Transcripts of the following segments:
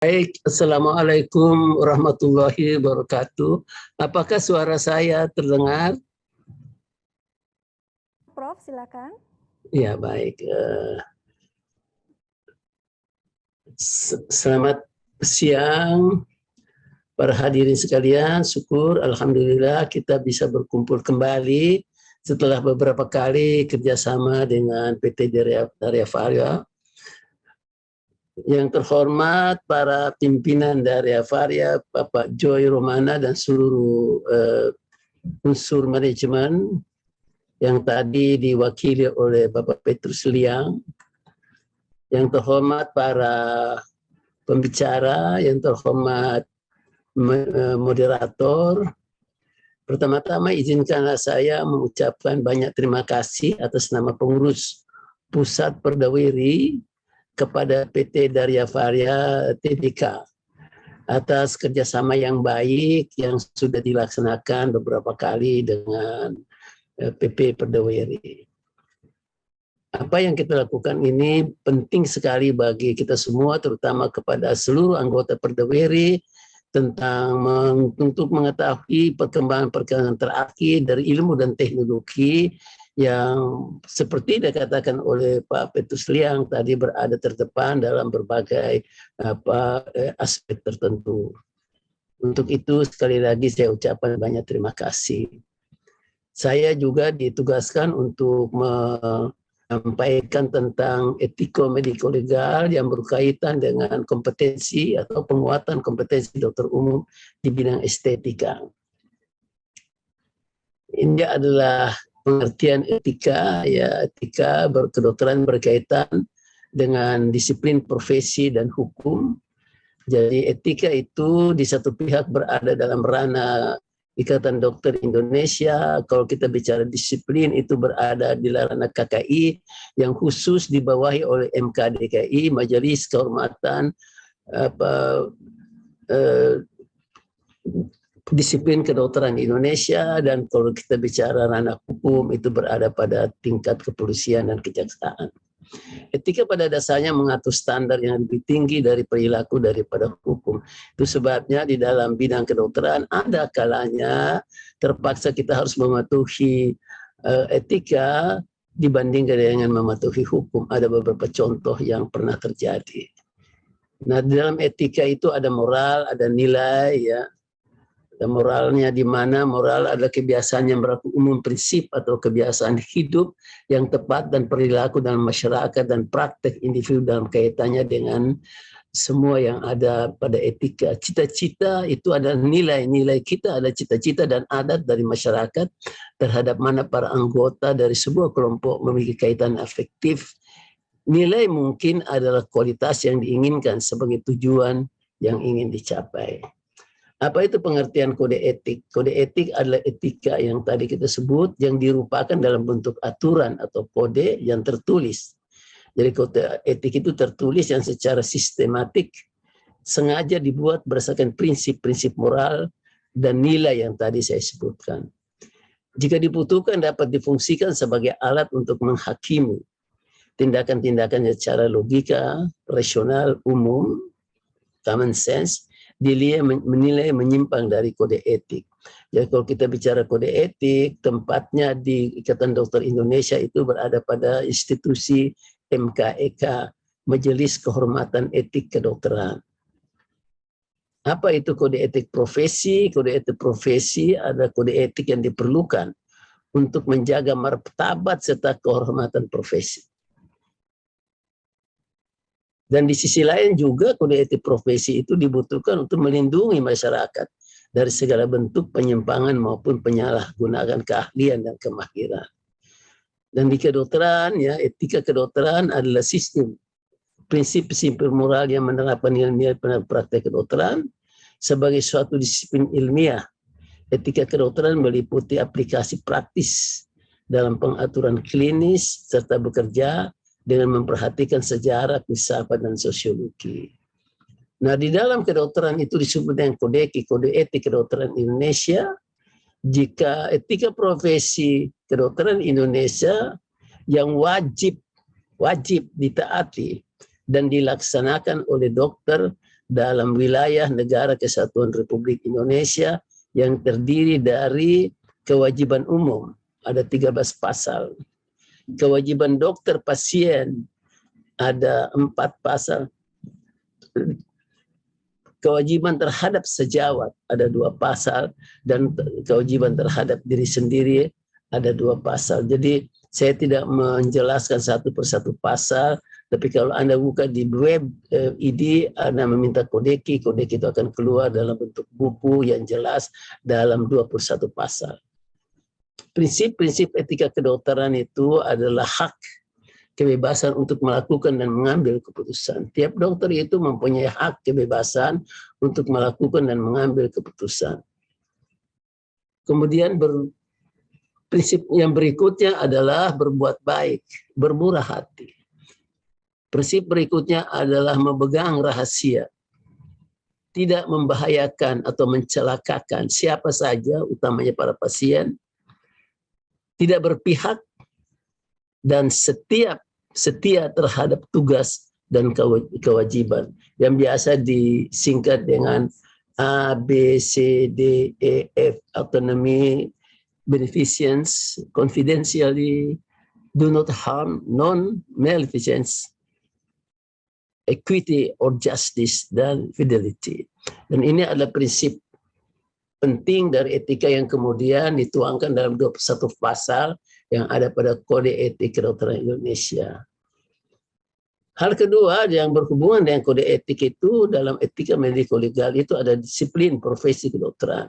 Baik, Assalamualaikum warahmatullahi wabarakatuh. Apakah suara saya terdengar? Prof, silakan. Ya, baik. Selamat siang, para hadirin sekalian. Syukur, alhamdulillah kita bisa berkumpul kembali setelah beberapa kali kerjasama dengan PT Darya Varia. Yang terhormat para pimpinan dari Avaria, Bapak Joy Romana dan seluruh unsur manajemen yang tadi diwakili oleh Bapak Petrus Liang, yang terhormat para pembicara, yang terhormat moderator. Pertama-tama izinkanlah saya mengucapkan banyak terima kasih atas nama pengurus Pusat Perdawiri kepada PT Darya Varia Tbk atas kerjasama yang baik yang sudah dilaksanakan beberapa kali dengan PP Perdawiri. Apa yang kita lakukan ini penting sekali bagi kita semua, terutama kepada seluruh anggota Perdawiri, tentang untuk mengetahui perkembangan-perkembangan terakhir dari ilmu dan teknologi yang seperti dikatakan oleh Pak Petrus Liang tadi berada terdepan dalam berbagai aspek tertentu. Untuk itu sekali lagi saya ucapkan banyak terima kasih. Saya juga ditugaskan untuk menyampaikan tentang etiko-mediko-legal yang berkaitan dengan kompetensi atau penguatan kompetensi dokter umum di bidang estetika. Ini adalah pengertian etika, ya, etika kedokteran berkaitan dengan disiplin profesi dan hukum. Jadi etika itu di satu pihak berada dalam ranah Ikatan Dokter Indonesia. Kalau kita bicara disiplin itu berada di ranah KKI yang khusus dibawahi oleh MKDKI, Majelis Kehormatan Disiplin Kedokteran Indonesia, dan kalau kita bicara ranah hukum itu berada pada tingkat kepolisian dan kejaksaan. Etika pada dasarnya mengatur standar yang lebih tinggi dari perilaku daripada hukum. Itu sebabnya di dalam bidang kedokteran ada kalanya terpaksa kita harus mematuhi etika dibandingkan dengan mematuhi hukum. Ada beberapa contoh yang pernah terjadi. Nah, di dalam etika itu ada moral, ada nilai, ya. Dan moralnya di mana moral adalah kebiasaan yang berlaku umum, prinsip atau kebiasaan hidup yang tepat dan perilaku dalam masyarakat dan praktek individu dalam kaitannya dengan semua yang ada pada etika. Cita-cita itu adalah nilai-nilai kita, ada cita-cita dan adat dari masyarakat terhadap mana para anggota dari sebuah kelompok memiliki kaitan afektif. Nilai mungkin adalah kualitas yang diinginkan sebagai tujuan yang ingin dicapai. Apa itu pengertian kode etik? Kode etik adalah etika yang tadi kita sebut yang dirupakan dalam bentuk aturan atau kode yang tertulis. Jadi kode etik itu tertulis yang secara sistematik sengaja dibuat berdasarkan prinsip-prinsip moral dan nilai yang tadi saya sebutkan. Jika dibutuhkan dapat difungsikan sebagai alat untuk menghakimi tindakan-tindakan secara logika, rasional, umum, common sense, menilai menyimpang dari kode etik. Jadi kalau kita bicara kode etik, tempatnya di Ikatan Dokter Indonesia itu berada pada institusi MKEK, Majelis Kehormatan Etik Kedokteran. Apa itu kode etik profesi? Kode etik profesi adalah kode etik yang diperlukan untuk menjaga martabat serta kehormatan profesi. Dan di sisi lain juga kode etik profesi itu dibutuhkan untuk melindungi masyarakat dari segala bentuk penyimpangan maupun penyalahgunaan keahlian dan kemahiran. Dan di kedokteran, ya, etika kedokteran adalah sistem prinsip-prinsip moral yang menerapkan nilai-nilai praktek kedokteran sebagai suatu disiplin ilmiah. Etika kedokteran meliputi aplikasi praktis dalam pengaturan klinis serta bekerja dengan memperhatikan sejarah, filsafat, dan sosiologi. Nah, di dalam kedokteran itu disebut dengan kode etik kedokteran Indonesia. Jika etika profesi kedokteran Indonesia yang wajib ditaati dan dilaksanakan oleh dokter dalam wilayah Negara Kesatuan Republik Indonesia yang terdiri dari kewajiban umum, ada 13 pasal. Kewajiban dokter pasien ada 4 pasal. Kewajiban terhadap sejawat ada 2 pasal, dan kewajiban terhadap diri sendiri ada 2 pasal. Jadi saya tidak menjelaskan satu persatu pasal, tapi kalau Anda buka di web ID, Anda meminta kodeki, kodeki itu akan keluar dalam bentuk buku yang jelas dalam 21 pasal. Prinsip-prinsip etika kedokteran itu adalah hak, kebebasan untuk melakukan dan mengambil keputusan. Tiap dokter itu mempunyai hak kebebasan untuk melakukan dan mengambil keputusan. Kemudian prinsip yang berikutnya adalah berbuat baik, bermurah hati. Prinsip berikutnya adalah memegang rahasia, tidak membahayakan atau mencelakakan siapa saja, utamanya para pasien, tidak berpihak, dan setia terhadap tugas dan kewajiban yang biasa disingkat dengan A, B, C, D, E, F, autonomy, beneficence, confidentiality, do not harm, non-maleficence, equity or justice, dan fidelity. Dan ini adalah prinsip penting dari etika yang kemudian dituangkan dalam 21 pasal yang ada pada Kode Etik Kedokteran Indonesia. Hal kedua yang berhubungan dengan kode etik itu dalam etika mediko-legal itu ada disiplin profesi kedokteran.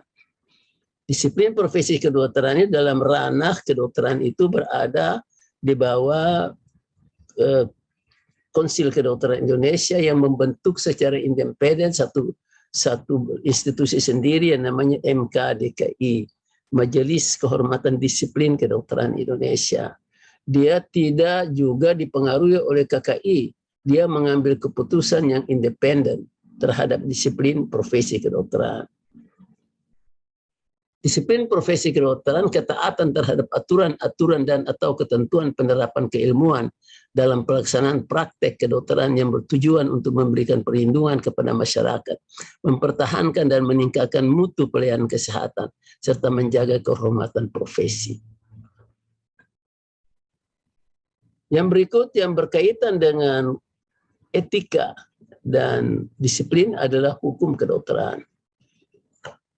Disiplin profesi kedokteran ini dalam ranah kedokteran itu berada di bawah Konsil Kedokteran Indonesia yang membentuk secara independen satu institusi sendiri yang namanya MKDKI, Majelis Kehormatan Disiplin Kedokteran Indonesia. Dia tidak juga dipengaruhi oleh KKI. Dia mengambil keputusan yang independen terhadap disiplin profesi kedokteran. Disiplin profesi kedokteran, ketaatan terhadap aturan-aturan dan atau ketentuan penerapan keilmuan dalam pelaksanaan praktek kedokteran yang bertujuan untuk memberikan perlindungan kepada masyarakat, mempertahankan dan meningkatkan mutu pelayanan kesehatan, serta menjaga kehormatan profesi. Yang berikut yang berkaitan dengan etika dan disiplin adalah hukum kedokteran.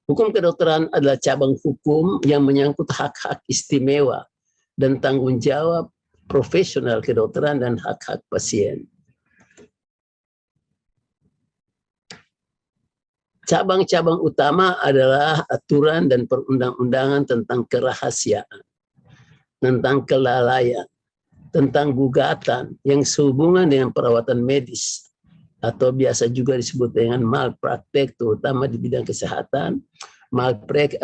Hukum kedokteran adalah cabang hukum yang menyangkut hak-hak istimewa dan tanggung jawab profesional kedokteran dan hak-hak pasien. Cabang-cabang utama adalah aturan dan perundang-undangan tentang kerahasiaan, tentang kelalaian, tentang gugatan yang sehubungan dengan perawatan medis, atau biasa juga disebut dengan malpraktek, terutama di bidang kesehatan. Malpraktek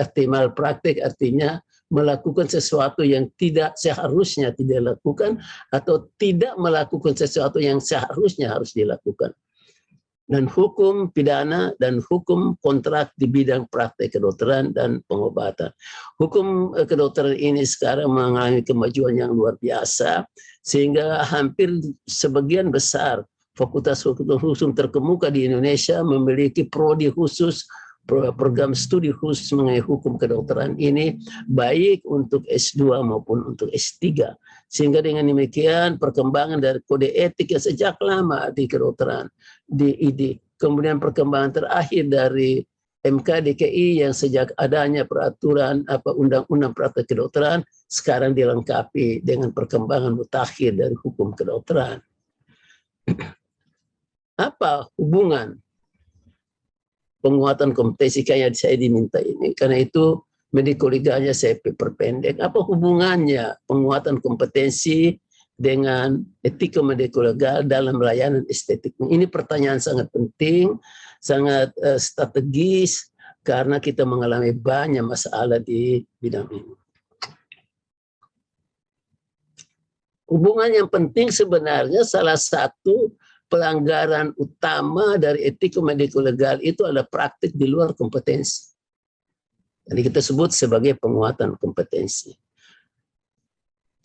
artinya melakukan sesuatu yang tidak seharusnya tidak dilakukan, atau tidak melakukan sesuatu yang seharusnya harus dilakukan. Dan hukum pidana dan hukum kontrak di bidang praktek kedokteran dan pengobatan. Hukum kedokteran ini sekarang mengalami kemajuan yang luar biasa, sehingga hampir sebagian besar fakultas hukum terkemuka di Indonesia memiliki prodi khusus, program studi khusus mengenai hukum kedokteran ini, baik untuk S2 maupun untuk S3. Sehingga dengan demikian perkembangan dari kode etik yang sejak lama di kedokteran, di ID, kemudian perkembangan terakhir dari MKDKI yang sejak adanya peraturan undang-undang praktek kedokteran, sekarang dilengkapi dengan perkembangan mutakhir dari hukum kedokteran. Apa hubungan penguatan kompetensi kayak saya diminta ini? Karena itu mediko-legalnya saya perpendek. Apa hubungannya penguatan kompetensi dengan etika mediko-legal dalam layanan estetik? Ini pertanyaan sangat penting, sangat strategis, karena kita mengalami banyak masalah di bidang ini. Hubungan yang penting sebenarnya salah satu pelanggaran utama dari etika mediko-legal itu adalah praktik di luar kompetensi. Jadi kita sebut sebagai penguatan kompetensi.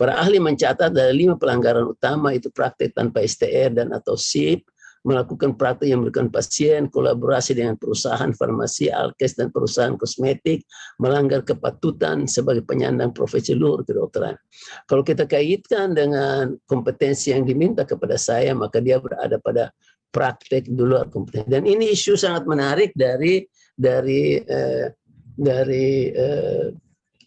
Para ahli mencatat dari 5 pelanggaran utama itu praktik tanpa STR dan atau SIP, melakukan praktik yang memberikan pasien, kolaborasi dengan perusahaan farmasi, alkes, dan perusahaan kosmetik, melanggar kepatutan sebagai penyandang profesi luhur kedokteran. Kalau kita kaitkan dengan kompetensi yang diminta kepada saya, maka dia berada pada praktek di luar kompetensi. Dan ini isu sangat menarik dari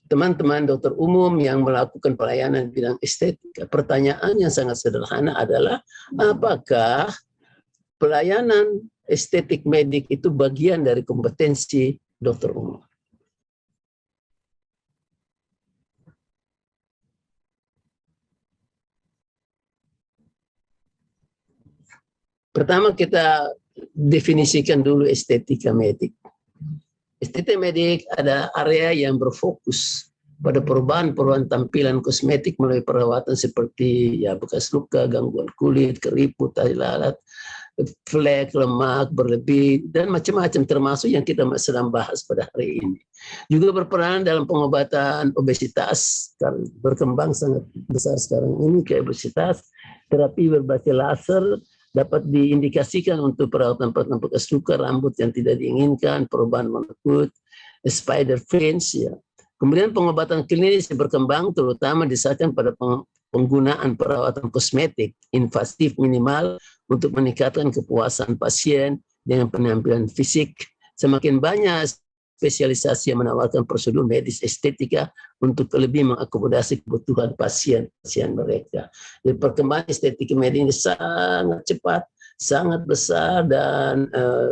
teman-teman dokter umum yang melakukan pelayanan di bidang estetika. Pertanyaan yang sangat sederhana adalah, apakah pelayanan estetik medik itu bagian dari kompetensi dokter umum? Pertama, kita definisikan dulu estetika medik. Estetika medik ada area yang berfokus pada perubahan tampilan kosmetik melalui perawatan seperti bekas luka, gangguan kulit, keriput, tai lalat, flek, lemak berlebih, dan macam-macam, termasuk yang kita sedang bahas pada hari ini. Juga berperan dalam pengobatan obesitas, berkembang sangat besar sekarang ini ke obesitas. Terapi berbasis laser dapat diindikasikan untuk perawatan bekas luka, rambut yang tidak diinginkan, perubahan warna kulit, spider veins. Kemudian pengobatan klinis berkembang terutama disahkan pada penggunaan perawatan kosmetik invasif minimal untuk meningkatkan kepuasan pasien dengan penampilan fisik. Semakin banyak spesialisasi yang menawarkan prosedur medis estetika untuk lebih mengakomodasi kebutuhan pasien mereka. Jadi perkembangan estetika medis ini sangat cepat, sangat besar, dan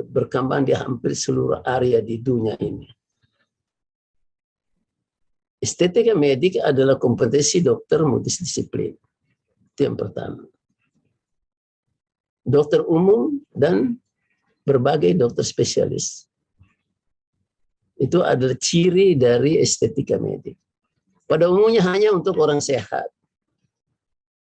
berkembang di hampir seluruh area di dunia ini. Estetika medik adalah kompetensi dokter multidisiplin. Itu yang pertama. Dokter umum dan berbagai dokter spesialis. Itu adalah ciri dari estetika medik. Pada umumnya hanya untuk orang sehat.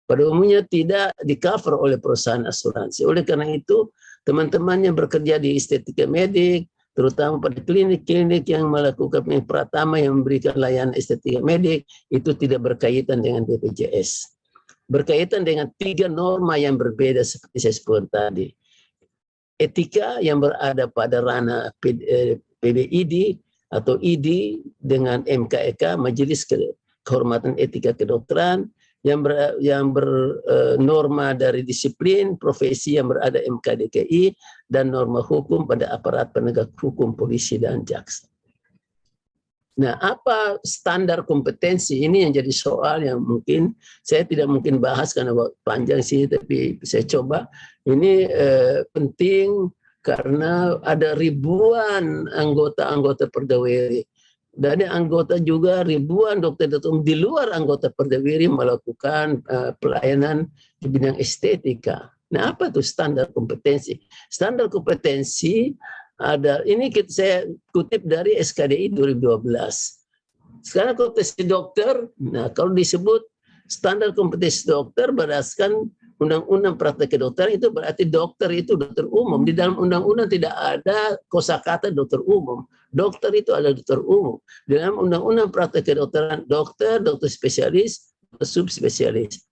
Pada umumnya tidak di-cover oleh perusahaan asuransi. Oleh karena itu, teman-teman yang bekerja di estetika medik, terutama pada klinik-klinik yang melakukan pratama yang memberikan layanan estetika medik, itu tidak berkaitan dengan BPJS. Berkaitan dengan 3 norma yang berbeda seperti saya sebutkan tadi. Etika yang berada pada ranah PBID atau ID dengan MKEK, Majelis Kehormatan Etika Kedokteran, yang bernorma dari disiplin profesi yang berada MKDKI, dan norma hukum pada aparat penegak hukum, polisi, dan jaksa. Nah, apa standar kompetensi ini yang jadi soal yang mungkin saya tidak mungkin bahas karena panjang sih, tapi saya coba. Ini penting karena ada ribuan anggota perdaweri. Dan anggota juga ribuan dokter di luar anggota perdaweri melakukan pelayanan di bidang estetika. Nah, apa itu standar kompetensi? Standar kompetensi ada, ini saya kutip dari SKDI 2012. Sekarang kompetensi dokter, nah kalau disebut standar kompetensi dokter berdasarkan Undang-Undang Praktek Kedokteran, itu berarti dokter itu dokter umum. Di dalam undang-undang tidak ada kosakata dokter umum. Dokter itu adalah dokter umum. Di dalam Undang-Undang Praktek Kedokteran, dokter spesialis, subspesialis.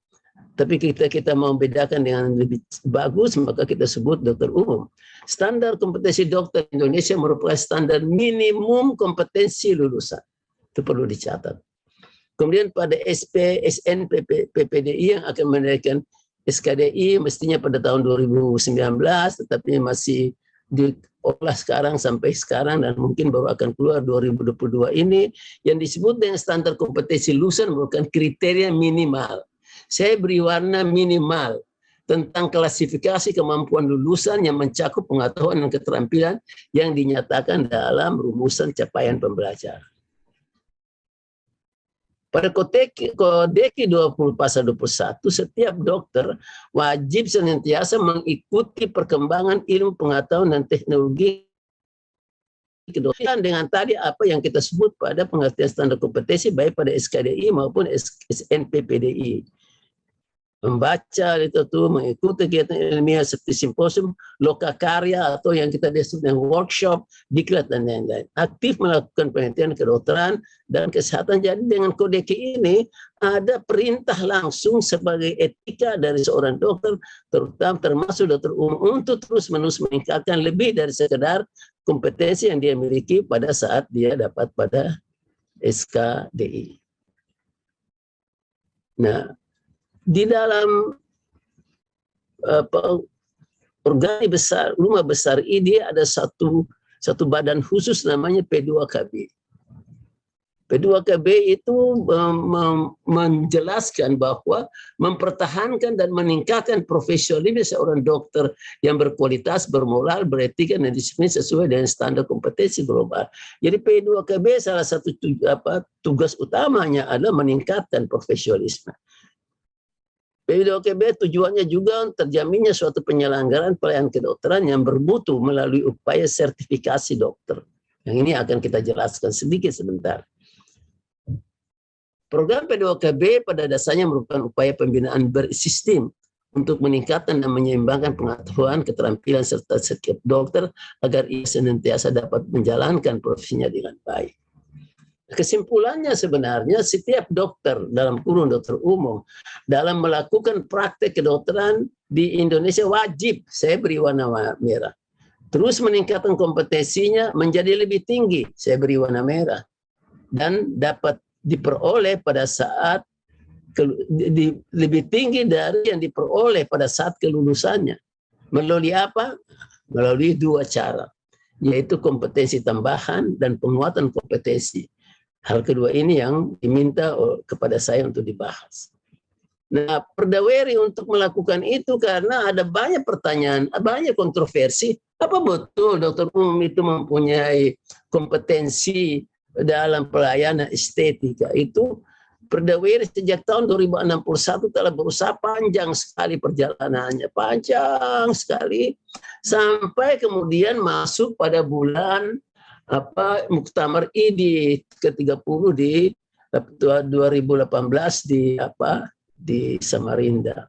Tapi kita mau bedakan dengan lebih bagus, maka kita sebut dokter umum. Standar kompetensi dokter Indonesia merupakan standar minimum kompetensi lulusan. Itu perlu dicatat. Kemudian pada SP, SNP, PPDI yang akan menaikkan SKDI mestinya pada tahun 2019, tetapi masih diolah sekarang sampai sekarang dan mungkin baru akan keluar 2022 ini, yang disebut dengan standar kompetensi lulusan merupakan kriteria minimal. Saya beri warna minimal tentang klasifikasi kemampuan lulusan yang mencakup pengetahuan dan keterampilan yang dinyatakan dalam rumusan capaian pembelajaran. Pada Kodeki 20 pasal 21, setiap dokter wajib senantiasa mengikuti perkembangan ilmu pengetahuan dan teknologi kedokteran dengan tadi apa yang kita sebut pada pengertian standar kompetensi baik pada SKDI maupun SNPPDI. membaca itu tuh, mengikuti kegiatan ilmiah seperti simposium, lokakarya atau yang kita disebut dengan workshop, diklat dan lain-lain. Aktif melakukan penelitian kedokteran dan kesehatan. Jadi dengan kodeki ini ada perintah langsung sebagai etika dari seorang dokter, terutama termasuk dokter umum, untuk terus-menerus meningkatkan lebih dari sekedar kompetensi yang dia miliki pada saat dia dapat pada SKDI. Nah, di dalam organ besar, rumah besar ini ada satu badan khusus namanya P2KB. P2KB itu menjelaskan bahwa mempertahankan dan meningkatkan profesionalisme seorang dokter yang berkualitas, bermoral, beretika, dan disiplin sesuai dengan standar kompetensi global. Jadi P2KB salah satu tugas utamanya adalah meningkatkan profesionalisme. P2KB tujuannya juga terjaminnya suatu penyelenggaraan pelayanan kedokteran yang bermutu melalui upaya sertifikasi dokter. Yang ini akan kita jelaskan sedikit sebentar. Program P2KB pada dasarnya merupakan upaya pembinaan bersistem untuk meningkatkan dan menyeimbangkan pengetahuan, keterampilan serta setiap dokter agar ia senantiasa dapat menjalankan profesinya dengan baik. Kesimpulannya sebenarnya setiap dokter, dalam kurung dokter umum, dalam melakukan praktek kedokteran di Indonesia wajib, saya beri warna merah, terus meningkatkan kompetensinya menjadi lebih tinggi, saya beri warna merah, dan dapat diperoleh pada saat lebih tinggi dari yang diperoleh pada saat kelulusannya. Melalui apa? Melalui dua cara, yaitu kompetensi tambahan dan penguatan kompetensi. Hal kedua ini yang diminta kepada saya untuk dibahas. Nah, Perdaweri untuk melakukan itu karena ada banyak pertanyaan, banyak kontroversi. Apa betul dokter umum itu mempunyai kompetensi dalam pelayanan estetika? Itu Perdaweri sejak tahun 2061 telah berusaha panjang sekali perjalanannya, panjang sekali, sampai kemudian masuk pada bulan Muktamar ID ke-30 di 2018 di Samarinda.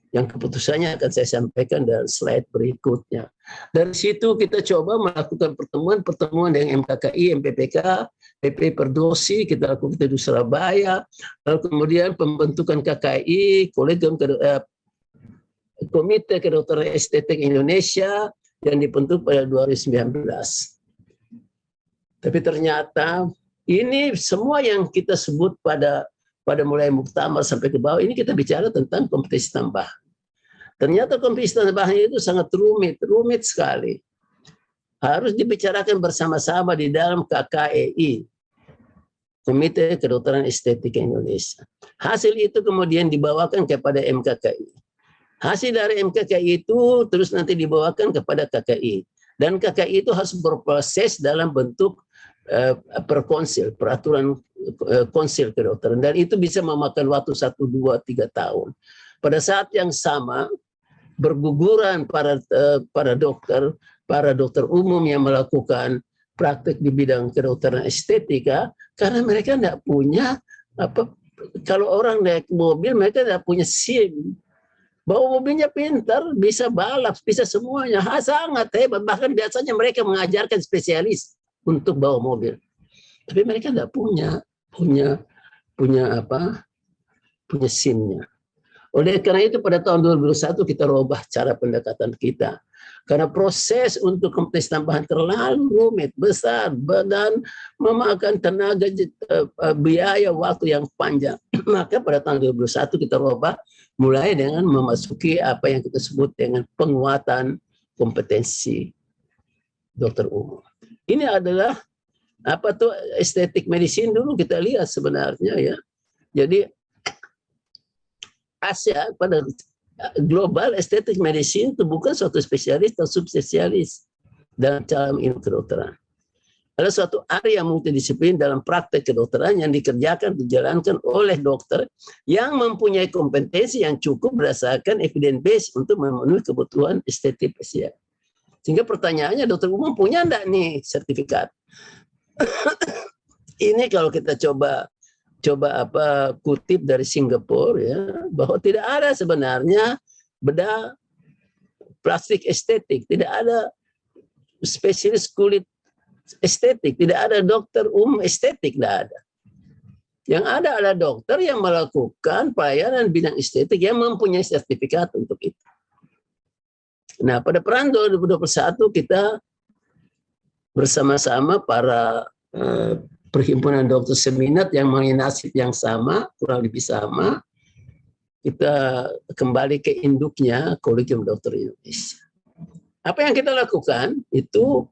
Yang keputusannya akan saya sampaikan dalam slide berikutnya. Dari situ kita coba melakukan pertemuan dengan MKKI, MPPK, PP Perdosi, kita lakukan di Surabaya, lalu kemudian pembentukan KKI, Komite Kedokteran Estetik Indonesia yang dibentuk pada 2019. Tapi ternyata ini semua yang kita sebut pada mulai muktamar sampai ke bawah, ini kita bicara tentang kompetensi tambahan. Ternyata kompetensi tambahan itu sangat rumit sekali. Harus dibicarakan bersama-sama di dalam KKEI, Komite Kedokteran Estetika Indonesia. Hasil itu kemudian dibawakan kepada MKKI. Hasil dari MKKI itu terus nanti dibawakan kepada KKI. Dan KKI itu harus berproses dalam bentuk perkonsil, peraturan konsil kedokteran, dan itu bisa memakan waktu 1, 2, 3 tahun. Pada saat yang sama berguguran para dokter umum yang melakukan praktek di bidang kedokteran estetika karena mereka tidak punya kalau orang naik mobil mereka tidak punya SIM. Bawa mobilnya pintar, bisa balap, bisa semuanya, sangat hebat. Bahkan biasanya mereka mengajarkan spesialis untuk bawa mobil, tapi mereka tidak punya SIM-nya. Oleh karena itu pada tahun 2021 kita rubah cara pendekatan kita, karena proses untuk kompetensi tambahan terlalu rumit, besar, dan memakan tenaga, biaya, waktu yang panjang. Maka pada tahun 2021 kita rubah mulai dengan memasuki apa yang kita sebut dengan penguatan kompetensi dokter umum. Ini adalah estetik medicine dulu kita lihat sebenarnya ya. Jadi Asia pada global estetik medicine itu bukan suatu spesialis atau subspesialis dalam dalam ilmu kedokteran. Ada suatu area multidisiplin dalam praktek kedokteran yang dijalankan oleh dokter yang mempunyai kompetensi yang cukup berdasarkan evidence base untuk memenuhi kebutuhan estetik pasien. Sehingga pertanyaannya, dokter umum punya enggak nih sertifikat? Ini kalau kita coba coba kutip dari Singapura ya, bahwa tidak ada sebenarnya bedah plastik estetik, tidak ada spesialis kulit estetik, tidak ada dokter umum estetik, tidak ada. Yang ada adalah dokter yang melakukan pelayanan bidang estetik yang mempunyai sertifikat untuk itu. Nah, pada peran 2021 kita bersama-sama para perhimpunan dokter seminat yang mempunyai nasib yang sama, kurang lebih sama, kita kembali ke induknya Kolegium Dokter Indonesia. Apa yang kita lakukan itu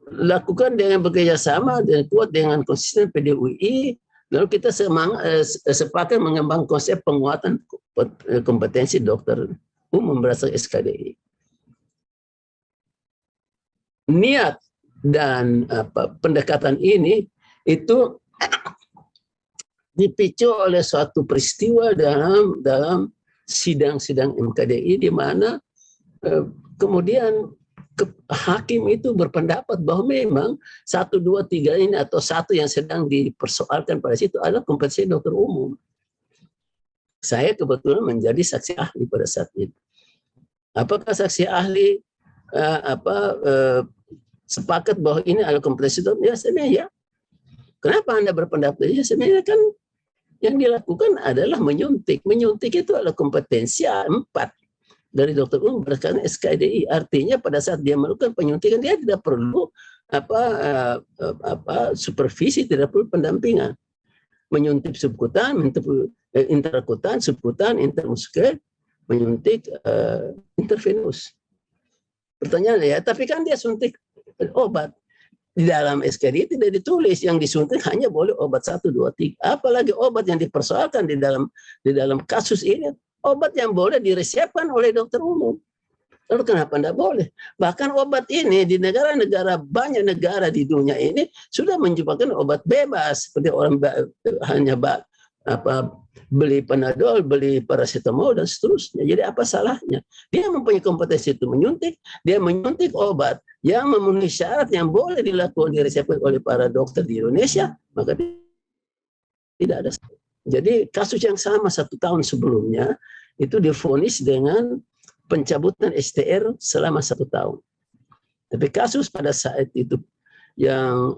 lakukan dengan bekerjasama dan kuat dengan konsisten PDUI, lalu kita sepakat mengembang konsep penguatan kompetensi dokter umum berdasarkan SKDI. Niat dan pendekatan ini itu dipicu oleh suatu peristiwa dalam sidang-sidang MKDI di mana kemudian hakim itu berpendapat bahwa memang 1, 2, 3 ini atau satu yang sedang dipersoalkan pada situ adalah kompetensi dokter umum. Saya kebetulan menjadi saksi ahli pada saat itu. Apakah saksi ahli sepakat bahwa ini adalah kompetensi dokter? Ya, sebenarnya ya. Kenapa Anda berpendapat? Ya, sebenarnya kan yang dilakukan adalah menyuntik. Menyuntik itu adalah kompetensi 4 dari dokter umum berdasarkan SKDI. Artinya pada saat dia melakukan penyuntikan dia tidak perlu supervisi, tidak perlu pendampingan. Menyuntik subkutan, intrakutan, subkutan, intermuskuler, menyuntik intravenus. Pertanyaan ya, tapi kan dia suntik obat. Di dalam SKDI tidak ditulis yang disuntik hanya boleh obat 1, 2, 3. Apalagi obat yang dipersoalkan di dalam kasus ini, obat yang boleh diresepkan oleh dokter umum. Lalu kenapa tidak boleh? Bahkan obat ini di negara-negara, banyak negara di dunia ini sudah menyebabkan obat bebas. Seperti orang hanya beli Panadol, beli paracetamol, dan seterusnya. Jadi apa salahnya? Dia mempunyai kompetensi itu menyuntik, dia menyuntik obat yang memenuhi syarat yang boleh dilakukan diresepkan oleh para dokter di Indonesia, maka tidak ada. Jadi kasus yang sama 1 tahun sebelumnya itu divonis dengan pencabutan STR selama 1 tahun. Tapi kasus pada saat itu yang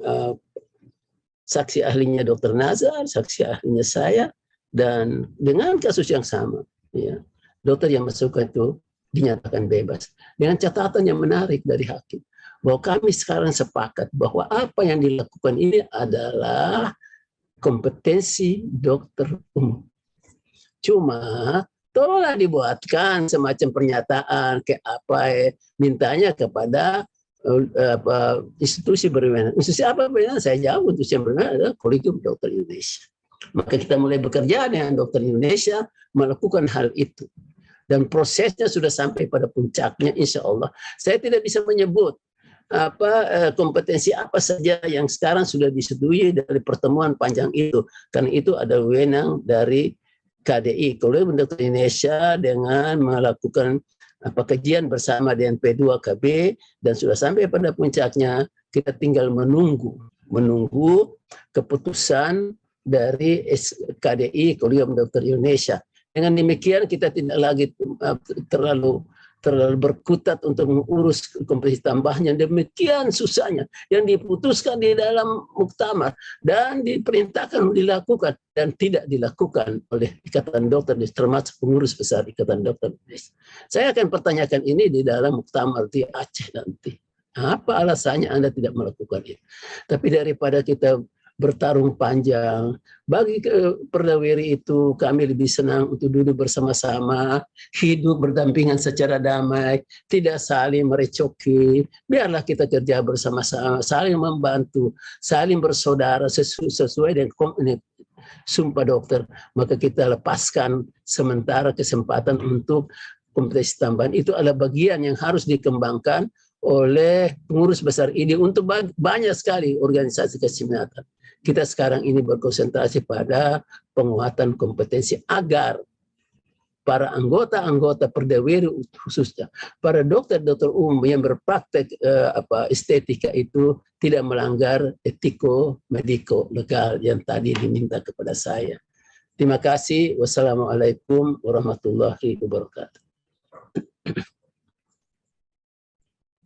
saksi ahlinya Dr. Nazar, saksi ahlinya saya, dan dengan kasus yang sama, ya, dokter yang masuk itu dinyatakan bebas. Dengan catatan yang menarik dari hakim, bahwa kami sekarang sepakat bahwa apa yang dilakukan ini adalah kompetensi dokter umum. Cuma tolonglah dibuatkan semacam pernyataan mintanya kepada institusi berwenang. Institusi apa berwenang? Saya jawab, institusi yang berwenang adalah Kolegium Dokter Indonesia. Maka kita mulai bekerja dengan dokter Indonesia melakukan hal itu. Dan prosesnya sudah sampai pada puncaknya, insya Allah. Saya tidak bisa menyebut kompetensi apa saja yang sekarang sudah disetujui dari pertemuan panjang itu. Karena itu ada wewenang dari KDI, Kolegium Dokter Indonesia, dengan melakukan kajian bersama dengan P2KB, dan sudah sampai pada puncaknya. Kita tinggal menunggu keputusan dari KDI, Kolegium Dokter Indonesia. Dengan demikian kita tidak lagi terlalu berkutat untuk mengurus kompetensi tambahnya. Demikian susahnya yang diputuskan di dalam muktamar dan diperintahkan dilakukan dan tidak dilakukan oleh Ikatan Dokter, termasuk pengurus besar Ikatan Dokter Indonesia. Saya akan pertanyakan ini di dalam muktamar di Aceh nanti. Apa alasannya Anda tidak melakukan itu? Tapi daripada kita bertarung panjang, bagi Perdawiri itu kami lebih senang untuk duduk bersama-sama, hidup berdampingan secara damai, tidak saling merecoki. Biarlah kita kerja bersama-sama, saling membantu, saling bersaudara sesuai dengan sumpah dokter. Maka kita lepaskan sementara kesempatan untuk kompetensi tambahan. Itu adalah bagian yang harus dikembangkan oleh pengurus besar ini untuk banyak sekali organisasi kesemihatan. Kita sekarang ini berkonsentrasi pada penguatan kompetensi agar para anggota-anggota Perdawiri khususnya, para dokter-dokter umum yang berpraktek estetika itu tidak melanggar etiko mediko legal yang tadi diminta kepada saya. Terima kasih. Wassalamualaikum warahmatullahi wabarakatuh.